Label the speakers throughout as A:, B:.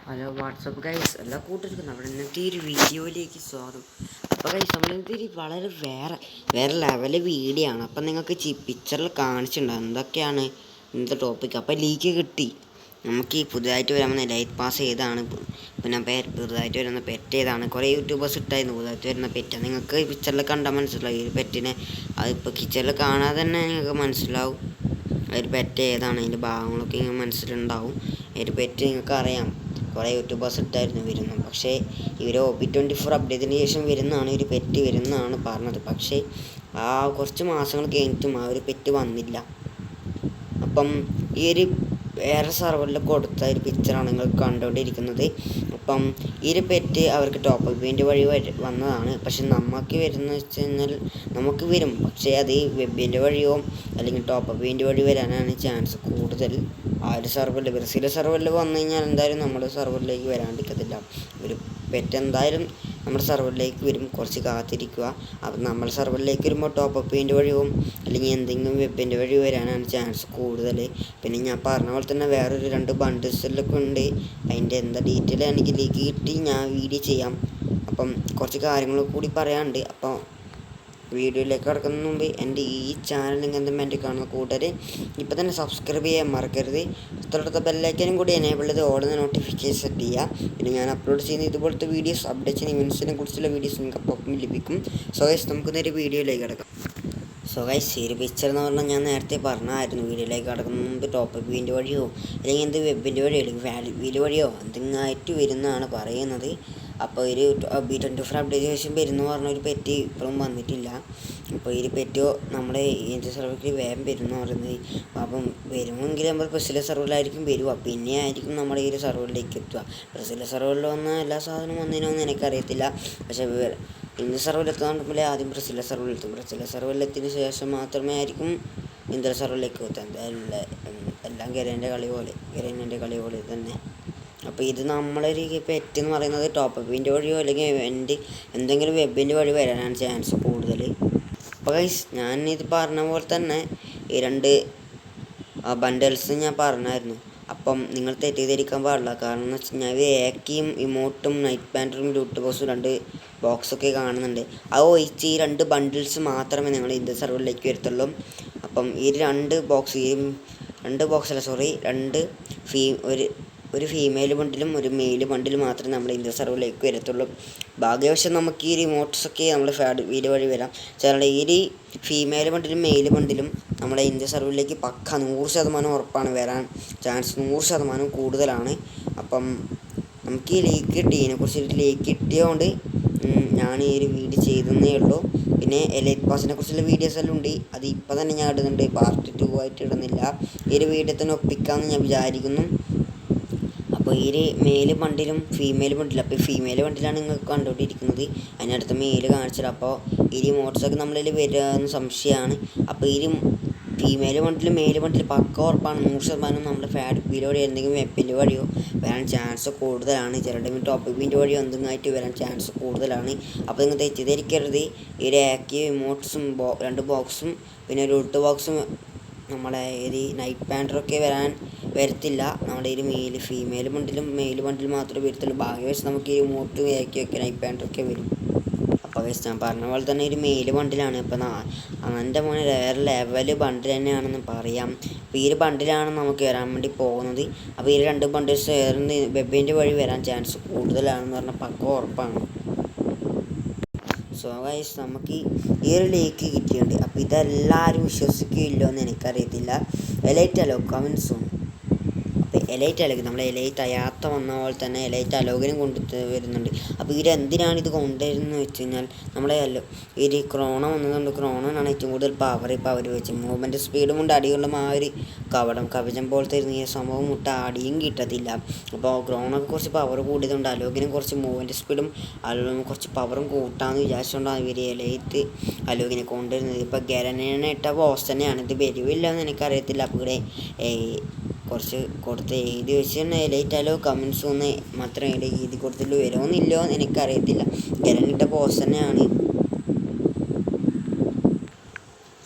A: Hello WhatsApp guys എല്ലാ കൂട്ടർക്കും നമ്മുടെ ഇന്നത്തെ ഒരു വീഡിയോയിലേക്ക് സ്വാഗതം. അപ്പോൾ ഗൈസ് നമ്മളിന്നത്തെ വളരെ വേറെ ലെവല് വീഡിയോ ആണ്. അപ്പം നിങ്ങൾക്ക് പിക്ചറിൽ കാണിച്ചിട്ടുണ്ടാകും എന്തൊക്കെയാണ് ഇന്നത്തെ ടോപ്പിക്. അപ്പോൾ ലീക്ക് കിട്ടി നമുക്ക് ഈ പുതുതായിട്ട് വരാവുന്ന ലൈറ്റ് പാസ് ഏതാണ്, പിന്നെ പുതുതായിട്ട് വരുന്ന പെറ്റ് ഏതാണ്. കുറേ യൂട്യൂബേഴ്സ് ഇട്ടായിരുന്നു പുതുതായിട്ട് വരുന്ന പെറ്റ്. നിങ്ങൾക്ക് പിക്ചറിൽ കണ്ടാൽ മനസ്സിലാവും ഈ പെറ്റിനെ. അതിപ്പോൾ പിക്ചറിൽ കാണാതെ തന്നെ നിങ്ങൾക്ക് മനസ്സിലാവും ഒരു പെറ്റ് ഏതാണ്, അതിൻ്റെ ഭാഗങ്ങളൊക്കെ ഇങ്ങനെ മനസ്സിലുണ്ടാവും. ഒരു പെറ്റ് നിങ്ങൾക്ക് അറിയാം, കുറേ യൂട്യൂബേഴ്സ് ഇട്ടായിരുന്നു വരുന്നു. പക്ഷേ ഇവർ OB24 അപ്ഡേറ്റിന് ശേഷം വരുന്നതാണ് ഒരു പെറ്റ് വരുന്നതാണ് പറഞ്ഞത്. പക്ഷേ കുറച്ച് മാസങ്ങൾ കഴിഞ്ഞിട്ടും ആ ഒരു പെറ്റ് വന്നില്ല. അപ്പം ഈ ഒരു വേറെ സെർവറിൽ കൊടുത്ത ഒരു പിക്ചറാണ് നിങ്ങൾ കണ്ടുകൊണ്ടിരിക്കുന്നത്. അപ്പം ഈ ഒരു പെറ്റ് അവർക്ക് ടോപ്പ് അപ്പിൻ്റെ വഴി വന്നതാണ്. പക്ഷെ നമുക്ക് വരുന്ന വെച്ച് കഴിഞ്ഞാൽ നമുക്ക് വരും, പക്ഷേ അത് വെബിൻ്റെ വഴിയോ അല്ലെങ്കിൽ ടോപ്പ് അപ്പിൻ്റെ വഴി വരാനാണ് ചാൻസ് കൂടുതൽ. ആ ഒരു സെർവറിൽ ബ്രസീൽ സെർവറിൽ വന്നു കഴിഞ്ഞാൽ എന്തായാലും നമ്മുടെ സെർവറിലേക്ക് വരാണ്ടിരിക്കത്തില്ല. ഒരു പെറ്റ് എന്തായാലും നമ്മുടെ സെർവറിലേക്ക് വരും, കുറച്ച് കാത്തിരിക്കുക. അപ്പം നമ്മുടെ സെർവറിലേക്ക് വരുമ്പോൾ ടോപ്പ് അപ്പിൻ്റെ വഴിയും അല്ലെങ്കിൽ എന്തെങ്കിലും വെബിൻ്റെ വഴി വരാനാണ് ചാൻസ് കൂടുതൽ. പിന്നെ ഞാൻ പറഞ്ഞ പോലെ തന്നെ വേറൊരു 2 ബണ്ടിൽസിലൊക്കെ ഉണ്ട്. അതിൻ്റെ എന്താ ഡീറ്റെയിൽ എനിക്ക് ലീക്ക് കിട്ടി ഞാൻ വീഡിയോ ചെയ്യാം. അപ്പം കുറച്ച് കാര്യങ്ങൾ കൂടി പറയാനുണ്ട്. അപ്പോൾ വീഡിയോയിലേക്ക് കിടക്കുന്നതിന് മുമ്പ് എൻ്റെ ഈ ചാനൽ നിങ്ങൾ എൻ്റെ കാണുന്ന കൂട്ടർ ഇപ്പോൾ തന്നെ സബ്സ്ക്രൈബ് ചെയ്യാൻ മറക്കരുത്. തൊട്ടടുത്ത ബെല്ലൈക്കനും കൂടി എനേബിൾ ചെയ്ത് ഓടുന്ന നോട്ടിഫിക്കേഷൻ സെറ്റ് ചെയ്യുക. പിന്നെ ഞാൻ അപ്ലോഡ് ചെയ്യുന്ന ഇതുപോലത്തെ വീഡിയോസ് അപ്ഡേഷൻ ഇവൻസിനെ കുറിച്ചുള്ള വീഡിയോസ് നിങ്ങൾക്ക് അപ്പം ലഭിക്കും. സോ ഗൈസ് നമുക്കൊന്നൊരു വീഡിയോയിലേക്ക് കിടക്കാം. സോ ഗൈസ് ഈ പിക്ചർ എന്ന് പറഞ്ഞാൽ ഞാൻ നേരത്തെ പറഞ്ഞായിരുന്നു, വീഡിയോയിലേക്ക് കിടക്കുന്ന മുമ്പ് ടോപ്പ് അപ്പിൻ്റെ വഴിയോ അല്ലെങ്കിൽ എന്ത് വെബിൻ്റെ വഴിയോ അല്ലെങ്കിൽ വാല്യൂവിൻ്റെ വഴിയോ എന്തെങ്കിലും ആയിട്ട് വരുന്നതാണ് പറയുന്നത്. അപ്പോൾ ഒരു OB24 അപ്ഡേറ്റ് ശേഷം വരുന്നു പറഞ്ഞൊരു പെറ്റ് ഇപ്പോഴും വന്നിട്ടില്ല. അപ്പോൾ ഈ പെറ്റ് നമ്മുടെ ഇന്ത്യ സെർവറിൽ വേഗം വരുമെന്ന് പറയുന്നത്. അപ്പം വരുമെങ്കിൽ നമ്മൾ ബ്രസീലിലെ സെർവറിലായിരിക്കും വരിക, പിന്നെ ആയിരിക്കും നമ്മുടെ ഈ ഒരു സെർവറിലേക്ക് എത്തുക. ബ്രസീലിലെ സെർവറിൽ വന്ന എല്ലാ സാധനവും വന്നതിനൊന്നും എനിക്കറിയത്തില്ല. പക്ഷേ ഇന്ത്യ സെർവറിലെത്താൻ ആദ്യം ബ്രസീലിലെ സെർവറിലെത്തും. ബ്രസീലിലെ സെർവറിലെത്തിയതിന് ശേഷം മാത്രമേ ആയിരിക്കും ഇന്ത്യ സെർവറിലേക്ക് എത്താൻ. എല്ലാം ഗരേൻ്റെ കളി പോലെ തന്നെ. അപ്പോൾ ഇത് നമ്മളൊരു പെറ്റ് എന്ന് പറയുന്നത് ടോപ്പ് അപ്പിൻ്റെ വഴിയോ അല്ലെങ്കിൽ എന്തെങ്കിലും വെബിൻ്റെ വഴി വരാനാണ് ചാൻസ് കൂടുതൽ. അപ്പോൾ ഗൈസ് ഞാൻ ഇത് പറഞ്ഞ പോലെ തന്നെ ഈ 2 ബണ്ടിൽസ് ഞാൻ പറഞ്ഞായിരുന്നു. അപ്പം നിങ്ങൾ തെറ്റിദ്ധരിക്കാൻ പാടില്ല. കാരണം എന്ന് വെച്ച് കഴിഞ്ഞാൽ ഏക്കിയും ഇമോട്ടും നൈറ്റ് പാൻറ്ററും ലൂട്ട് ബോക്സും 2 ബോക്സൊക്കെ കാണുന്നുണ്ട്. അത് ഒഴിച്ച് ഈ 2 ബണ്ടിൽസ് മാത്രമേ നിങ്ങൾ ഇന്ത്യ സെർവറിലേക്ക് വരത്തുള്ളൂ. അപ്പം ഈ 2 ഒരു ഫീമെയിൽ ബണ്ടിലും ഒരു മെയിൽ ബണ്ടിലും മാത്രമേ നമ്മൾ ഇന്ത്യ സെർവറിലേക്ക് വരത്തുള്ളൂ. ഭാഗ്യവശം നമുക്ക് ഈ റിമോട്ട്സൊക്കെ നമ്മൾ വീഡിയോ വഴി വരാം. ചില ഈ ഫീമെയിൽ ബണ്ടിലും മെയിൽ ബണ്ടിലും നമ്മുടെ ഇന്ത്യ സെർവറിലേക്ക് പക്ക 100% ഉറപ്പാണ് വരാൻ ചാൻസ്, 100% കൂടുതലാണ്. അപ്പം നമുക്ക് ഈ ലീക്ക് കിട്ടി, ഇതിനെക്കുറിച്ച് ലീക്ക് കിട്ടിയതുകൊണ്ട് ഞാൻ ഈ ഒരു വീഡിയോ ചെയ്തതേ ഉള്ളൂ. പിന്നെ എലൈറ്റ് പാസിനെ കുറിച്ചുള്ള വീഡിയോസ് എല്ലാം ഉണ്ട്, അത് ഇപ്പം തന്നെ ഞാൻ ഇടുന്നുണ്ട്. പാർട്ട് 2 ആയിട്ട് ഇടുന്നില്ല. ഈ ഒരു വീഡിയോ തന്നെ ഒപ്പിക്കാമെന്ന് ഞാൻ വിചാരിക്കുന്നു. അപ്പോൾ ഈ ഒരു മെയിൽ ബണ്ടിലും ഫീമെയിൽ ബണ്ടിലും, അപ്പോൾ ഫീമെയിൽ ബണ്ടിലാണ് നിങ്ങൾക്ക് കണ്ടുകൊണ്ടിരിക്കുന്നത്. അതിനടുത്ത് മെയിൽ കാണിച്ചത്. അപ്പോൾ ഈ റിമോട്ട്സൊക്കെ നമ്മളിൽ വരുന്ന സംശയമാണ്. അപ്പോൾ ഈ ഫീമെയിൽ ബണ്ടിലും മെയിൽ ബണ്ടിലും പക്ക ഉറപ്പാണ്, 100% നമ്മുടെ ഫാഡിപ്പിലൂടെ എന്തെങ്കിലും വെബിൻ്റെ വഴിയോ വരാൻ ചാൻസ് കൂടുതലാണ്. ചിലരുടെ ടോപ്പ് അപ്പിൻ്റെ വഴിയോ എന്തെങ്കിലും ആയിട്ട് വരാൻ ചാൻസ് കൂടുതലാണ്. അപ്പോൾ നിങ്ങൾ തെറ്റിദ്ധരിക്കരുത്. ഈ ഒരു ആക്റ്റീവ് ഇമോട്ട്സും 2 ബോക്സും പിന്നെ ഒരു ലൂട്ട് ബോക്സും നമ്മളെ ഈ നൈറ്റ് പാൻറ്ററൊക്കെ വരത്തില്ല. നമ്മുടെ ഈ ഫീമെയിൽ ബണ്ടിലും മെയിൽ ബണ്ടിലും മാത്രമേ വരത്തുള്ളൂ. ഭാഗ്യവശം നമുക്ക് ഈ ഇമോട്ടും ആക്കിയൊക്കെ നൈറ്റ് പാൻറ്ററൊക്കെ വരും. അപ്പോൾ ഞാൻ പറഞ്ഞ പോലെ തന്നെ ഒരു മെയിൽ ബണ്ടിലാണ്. അപ്പോൾ എൻ്റെ മോനെ വേറെ ലെവല് ബണ്ടിൽ തന്നെയാണെന്ന് പറയാം. അപ്പോൾ ഈ ഒരു ബണ്ടിലാണ് നമുക്ക് വരാൻ വേണ്ടി പോകുന്നത്. അപ്പോൾ ഈ 2 ബണ്ടിൽസ് വെബിൻ്റെ വഴി വരാൻ ചാൻസ് കൂടുതലാണെന്ന് പറഞ്ഞാൽ പക്ക ഉറപ്പാണ്. സോ ഗൈസ് നമുക്ക് ഈ ഒരു ലീക്ക് കിട്ടിയിട്ടുണ്ട്. അപ്പോൾ ഇതെല്ലാവരും വിശ്വസിക്കുകയില്ലോ എന്ന് എനിക്കറിയത്തില്ല. എലൈറ്റ് അലോ കമൻസും. അപ്പോൾ എലൈറ്റ് അലോഗ് നമ്മൾ എലൈറ്റ് അയാത്ത വന്ന പോലെ തന്നെ എലൈറ്റ് അലോഗിനും വരുന്നുണ്ട്. അപ്പോൾ ഇവരെന്തിനാണ് ഇത് കൊണ്ടുവരുന്നത് വെച്ച് കഴിഞ്ഞാൽ നമ്മളെ ഈ ക്രോണ വന്നതുകൊണ്ട് ക്രോണാണ് ഏറ്റവും കൂടുതൽ പവർ ഇപ്പോൾ അവർ വെച്ച് മൂവ്മെൻറ്റ് സ്പീഡും കൊണ്ട് അടികൊള്ളും. ആ ഒരു കവചം പോലത്തെ ഈ സംഭവം മുട്ട അടിയും കിട്ടത്തില്ല. അപ്പോൾ ക്രോണൊക്കെ കുറച്ച് പവർ കൂടിയതുകൊണ്ട് അലോഗിനും കുറച്ച് മൂവ്മെൻറ്റ് സ്പീഡും കുറച്ച് പവറും കൂട്ടാമെന്ന് വിചാരിച്ചുകൊണ്ടാണ് ഇവർ എലൈറ്റ് അലോഗിനെ കൊണ്ടുവരുന്നത്. ഇപ്പോൾ ഗരനേനെ ഇട്ട ബോസ് തന്നെയാണ്. ഇത് വരുമില്ല എന്ന് എനിക്കറിയത്തില്ല. അപ്പോൾ ഇവിടെ കുറച്ച് കൊടുത്ത് എഴുതി വെച്ച് തന്നെ എലൈറ്റ് അലോ കമൻസ് ഒന്ന് മാത്രമേ എഴുതി കൊടുത്തിട്ടുള്ളൂ. വരുമോന്നില്ലോ എന്ന് എനിക്കറിയത്തില്ല. ഗരനിട്ട പോസ്റ്റ് തന്നെയാണ്.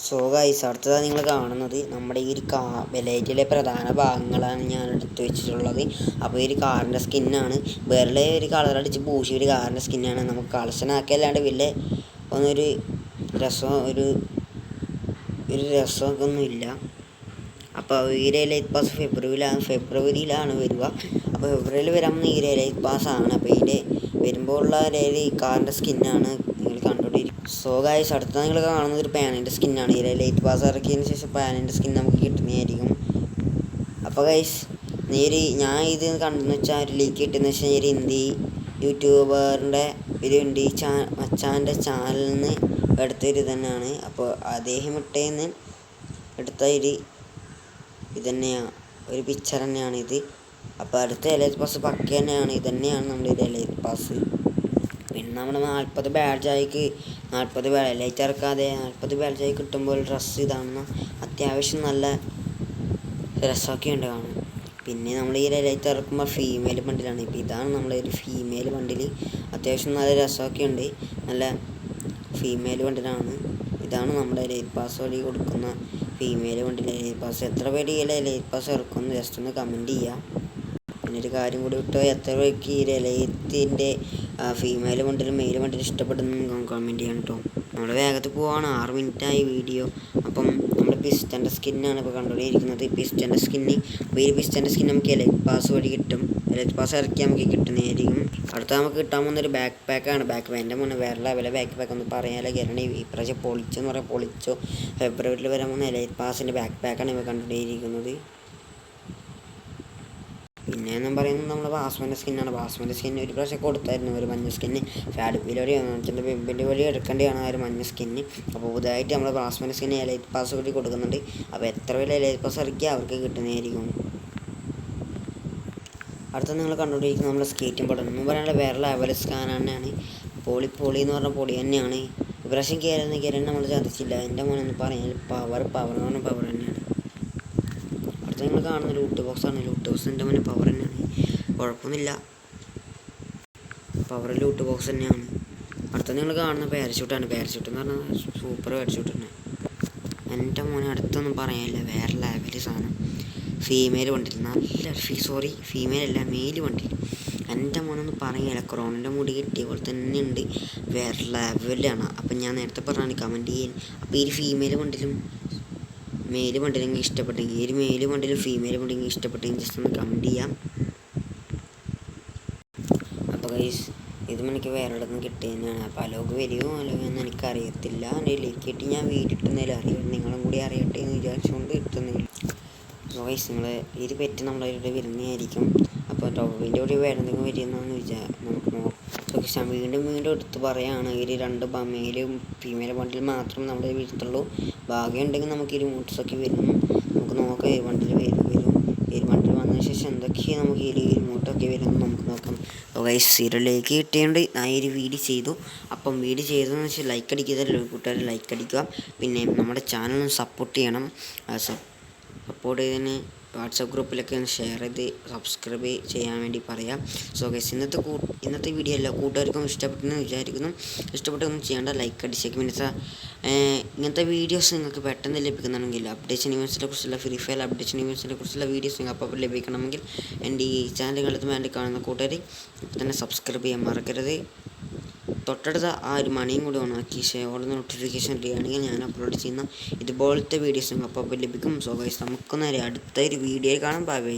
A: സോ ഗൈസ്, അടുത്തതാണ് നിങ്ങൾ കാണുന്നത് നമ്മുടെ ഈ ഒരു വെലൈറ്റിയിലെ പ്രധാന ഭാഗങ്ങളാണ് ഞാൻ എടുത്തു വെച്ചിട്ടുള്ളത്. അപ്പോൾ ഈ ഒരു കാറിൻ്റെ സ്കിന്നാണ്. വേറെ ഒരു കളർ അടിച്ച് പൂശിയ ഒരു കാറിൻ്റെ സ്കിന്നാണ്. നമുക്ക് കളക്ഷനാക്കിയല്ലാണ്ട് വലിയ ഒന്നൊരു ഒരു രസമൊക്കെ ഒന്നുമില്ല. അപ്പോൾ ഈ ഒരു എലൈറ്റ് പാസ് ഫെബ്രുവരിയിലാണ് വരിക. അപ്പോൾ ഫെബ്രുവരിയിൽ വരാൻ പോകുന്ന ഈ ഒരു എലൈറ്റ് പാസ്സാണ്. അപ്പോൾ ഇതിൻ്റെ വരുമ്പോൾ ഉള്ള ഈ കാറിൻ്റെ സ്കിന്നാണ് നിങ്ങൾ കണ്ടുകൊണ്ടിരിക്കും. സോ ഗൈസ്, അടുത്ത നിങ്ങൾ കാണുന്നത് ഒരു പാനിൻ്റെ സ്കിന്നാണ്. ഈ എലൈറ്റ് പാസ് ഇറക്കിയതിന് ശേഷം പാനിൻ്റെ സ്കിൻ നമുക്ക് കിട്ടുന്നതായിരിക്കും. അപ്പോൾ ഗൈസ്, ഞാൻ ഇത് കണ്ടെന്ന് വെച്ചാൽ ഒരു ലീക്ക് കിട്ടുന്ന വെച്ചാൽ ഒരു ഹിന്ദി യൂട്യൂബറിൻ്റെ ഒരു ഹിന്ദി മച്ചാൻ്റെ ചാനലിൽ നിന്ന് എടുത്തൊരു തന്നെയാണ്. അപ്പോൾ അദ്ദേഹം ഇട്ടേന്ന് എടുത്ത ഇത് തന്നെയാണ്, ഒരു പിക്ചർ തന്നെയാണ് ഇത്. അപ്പോൾ അടുത്ത എലൈറ്റ് പാസ് പക്ക തന്നെയാണ്. ഇത് തന്നെയാണ് നമ്മുടെ ഒരു എലൈറ്റ് പാസ്. പിന്നെ നമ്മുടെ 40 ബാഡ്ജായിക്ക് 40 എലൈറ്റ് ഇറക്കാതെ 40 ബാഡ്ജായി കിട്ടുമ്പോൾ ഡ്രസ്സ് ഇതാണ്. അത്യാവശ്യം നല്ല രസമൊക്കെ ഉണ്ട് കാണാൻ. പിന്നെ നമ്മൾ ഈ എലൈറ്റ് ഇറക്കുമ്പോൾ ഫീമെയിൽ ബണ്ടിലാണ്. ഇപ്പോൾ ഇതാണ് നമ്മളെ ഒരു ഫീമെയിൽ ബണ്ടിൽ. അത്യാവശ്യം നല്ല രസമൊക്കെ ഉണ്ട്. നല്ല ഫീമെയിൽ ബണ്ടിലാണ്. ഇതാണ് നമ്മുടെ എലൈറ്റ് പാസ് വഴി കൊടുക്കുന്ന ഫീമെയിൽ ബണ്ടിൽ എലൈറ്റ് പാസ്. എത്ര പേര് ഈ എലൈറ്റ് പാസ് ഇറക്കുന്നു ജസ്റ്റ് ഒന്ന് കമൻറ്റ് ചെയ്യുക. പിന്നെ ഒരു കാര്യം കൂടി വിട്ടോ, എത്ര പേർക്ക് ഈ എലൈറ്റിൻ്റെ ഫീമെയിൽ ബണ്ടിലും മെയിൽ ബണ്ടിലും ഇഷ്ടപ്പെടുന്നു കമൻറ്റ് ചെയ്യണം കേട്ടോ. നമ്മൾ വേഗത്തിൽ പോവാണ്. 6 മിനിറ്റായി വീഡിയോ. അപ്പം നമ്മൾ പിസ്റ്റൻ്റെ സ്കിന്നാണ് ഇപ്പോൾ കണ്ടുകൊണ്ടിരിക്കുന്നത്. പിസ്റ്റൻ്റെ സ്കിന്ന്. അപ്പോൾ ഈ പിസ്റ്റൻ്റെ സ്കിൻ നമുക്ക് എലൈറ്റ് പാസ് വഴി കിട്ടും. എലൈറ്റ് പാസ് ഇറക്കി നമുക്ക് കിട്ടുന്നതായിരിക്കും. അടുത്ത നമുക്ക് കിട്ടാൻ പോകുന്നൊരു ബാക്ക് പാക്കാണ്. എൻ്റെ മുന്നേ വേറെ ലെവലെ ബാക്ക് പാക്ക് ഒന്ന് പറയാനല്ല കാരണം ഇപ്രാവശ്യം പൊളിച്ചെന്ന് പറയാൻ പൊളിച്ചോ. ഫെബ്രുവരിയിൽ വരാൻ പോകുന്ന എലൈറ്റ് പാസിൻ്റെ ബാക്ക് പാക്കാണ് ഇപ്പോൾ കണ്ടുകൊണ്ടിരിക്കുന്നത്. പിന്നെ ഞാൻ പറയുന്നത് നമ്മുടെ ബാസ്മൻ്റെ സ്കിന്നാണ്. ബാസ്മൻ്റെ സ്കിന്ന് ഒരു പ്രാവശ്യം കൊടുത്തായിരുന്നു ഒരു മഞ്ഞ സ്കിന്ന്. ഫാഡിപ്പിൽ വഴി വെബിൻ്റെ വഴി എടുക്കേണ്ടതാണ് ആ ഒരു മഞ്ഞ സ്കിന്ന്. അപ്പോൾ പുതുതായിട്ട് നമ്മൾ ബാസ്മൻ്റെ സ്കിന്ന് എലൈറ്റ് പാസ് വഴി കൊടുക്കുന്നുണ്ട്. അപ്പോൾ എത്ര വലിയ എലൈറ്റ് പാസ് ഇറക്കിയാൽ അവർക്ക് കിട്ടുന്നതായിരിക്കും. അടുത്ത നിങ്ങൾ കണ്ടുകൊണ്ടിരിക്കുന്നത് നമ്മുടെ സ്കേറ്റിംഗ് ബോർഡ് എന്ന് പറയാനുള്ള വേറെ ലെവൽ സ്കാനാണ്. പൊളി എന്ന് പറഞ്ഞ പൊളി തന്നെയാണ്. ഇപ്രാവശ്യം കയറാൻ നമ്മൾ ചതിച്ചില്ല. എൻ്റെ മോനൊന്ന് പറയാൻ പവർ എന്ന് പറഞ്ഞ പവർ തന്നെയാണ്. അടുത്ത നിങ്ങൾ കാണുന്ന ലൂട്ട് ബോക്സാണ്. ലൂട്ട് ബോക്സ് എൻ്റെ മോനെ പവർ തന്നെയാണ്. കുഴപ്പമൊന്നുമില്ല, പവർ ലൂട്ട് ബോക്സ് തന്നെയാണ്. അടുത്ത നിങ്ങൾ കാണുന്ന പാരഷൂട്ടാണ്. പാരഷൂട്ട് എന്ന് പറഞ്ഞാൽ സൂപ്പർ പാരഷൂട്ട് തന്നെ. എൻ്റെ മോനെ അടുത്തൊന്നും പറയാനില്ല, വേറെ ലെവൽ സാധനം. ഫീമെയിൽ വണ്ടിയിൽ നല്ല ഫീമെയിൽ അല്ല മെയിൽ വണ്ടിയിൽ. എൻ്റെ മോനൊന്നും പറയുകയില്ല, ക്രോണിൻ്റെ മുടി കിട്ടിയ പോലെ തന്നെ ഉണ്ട്, വേറെ ലെവലാണ്. അപ്പം ഞാൻ നേരത്തെ പറഞ്ഞാണ് കമൻറ്റ് ചെയ്യാൻ. അപ്പോൾ ഈ ഫീമെയിൽ വണ്ടിയിലും മെയിൽ വണ്ടിയിലെങ്കിൽ ഇഷ്ടപ്പെട്ടെങ്കിൽ, ഈ ഒരു മെയിൽ വണ്ടിയിലും ഫീമെയിൽ വണ്ടിയെങ്കിൽ ഇഷ്ടപ്പെട്ടെങ്കിൽ ജസ്റ്റ് ഒന്ന് കമൻറ്റ് ചെയ്യാം. അപ്പോൾ ഗൈസ്, ഇതും എനിക്ക് വേറെ ഇടത്തുനിന്ന് കിട്ടിയ തന്നെയാണ്. അപ്പോൾ അലോഗ് വരുമോ അല്ലെങ്കിൽ എന്ന് എനിക്കറിയത്തില്ല. എൻ്റെ ലേക്ക് കിട്ടി ഞാൻ വീട്ടിട്ടുന്നതിൽ അറിയാം, നിങ്ങളും കൂടി അറിയട്ടെ എന്ന് വിചാരിച്ചുകൊണ്ട് ഇട്ടുന്നില്ല. സോ ഗൈസ്, നിങ്ങൾ ഇത് പറ്റി നമ്മളവരുടെ വരുന്നതായിരിക്കും. അപ്പോൾ ടോപ്പിൻ്റെ കൂടി വേറെന്തെങ്കിലും വരുന്നതെന്ന് നമുക്ക് നോക്കാം. സോ വീണ്ടും എടുത്ത് പറയുകയാണ്, ഈ 2 മെയിലും ഫീമെയിൽ വണ്ടിയിൽ മാത്രമേ നമ്മുടെ വീട്ടിലുള്ളൂ. ഭാഗ്യമുണ്ടെങ്കിൽ നമുക്ക് ഈ റിമോട്ട്സൊക്കെ വരും. നമുക്ക് നോക്കാം ഈ വണ്ടിയിൽ വരും. ഈ വണ്ടിയിൽ വന്നതിന് ശേഷം എന്തൊക്കെയാണ് നമുക്ക് ഈ റിമോട്ടൊക്കെ വരുമെന്ന് നമുക്ക് നോക്കാം. ഗൈസ്, സീരിയലിലേക്ക് കിട്ടിയതുകൊണ്ട് ഞാൻ ഈ ഒരു വീഡിയോ ചെയ്തു. അപ്പം വീഡിയോ ചെയ്തതെന്ന് വെച്ചാൽ ലൈക്ക് അടിക്കുക, കൂട്ടുകാർ ലൈക്ക് അടിക്കുക. പിന്നെ നമ്മുടെ ചാനൽ സപ്പോർട്ട് ചെയ്യണം. സപ്പോർട്ട് ചെയ്തതിന് വാട്സാപ്പ് ഗ്രൂപ്പിലൊക്കെ ഒന്ന് ഷെയർ ചെയ്ത് സബ്സ്ക്രൈബ് ചെയ്യാൻ വേണ്ടി പറയാം. സോ ഗൈസ്, ഇന്നത്തെ വീഡിയോ എല്ലാ കൂട്ടുകാർക്കും ഇഷ്ടപ്പെട്ടെന്ന് വിചാരിക്കുന്നു. ഇഷ്ടപ്പെട്ടൊന്നും ചെയ്യേണ്ട, ലൈക്ക് അടിച്ചേക്കും. പിന്നെ ഇങ്ങനത്തെ വീഡിയോസ് നിങ്ങൾക്ക് പെട്ടെന്ന് ലഭിക്കുന്നുണ്ടെങ്കിൽ അപ്ഡേഷൻ ന്യൂസിനെ കുറിച്ചുള്ള ഫ്രീ ഫയർ അപ്ഡേഷൻ ന്യൂസിനെ കുറിച്ചുള്ള വീഡിയോസ് നിങ്ങൾക്ക് അപ്പോൾ ലഭിക്കണമെങ്കിൽ എൻ്റെ ഈ ചാനലുകളിൽ വേണ്ടി കാണുന്ന കൂട്ടുകാർ ഇപ്പോൾ തന്നെ സബ്സ്ക്രൈബ് ചെയ്യാൻ മറക്കരുത്. തൊട്ടടുത്ത ആ ഒരു മണിയും കൂടി ഓണാക്കി ഷെയർ നോട്ടിഫിക്കേഷൻ ചെയ്യുകയാണെങ്കിൽ ഞാൻ അപ്ലോഡ് ചെയ്യുന്ന ഇതുപോലത്തെ വീഡിയോസ് അപ്പോൾ ലഭിക്കും. സോ ഗൈസ്, നമുക്കൊന്നേരെ അടുത്തൊരു വീഡിയോ കാണാം. Bye bye.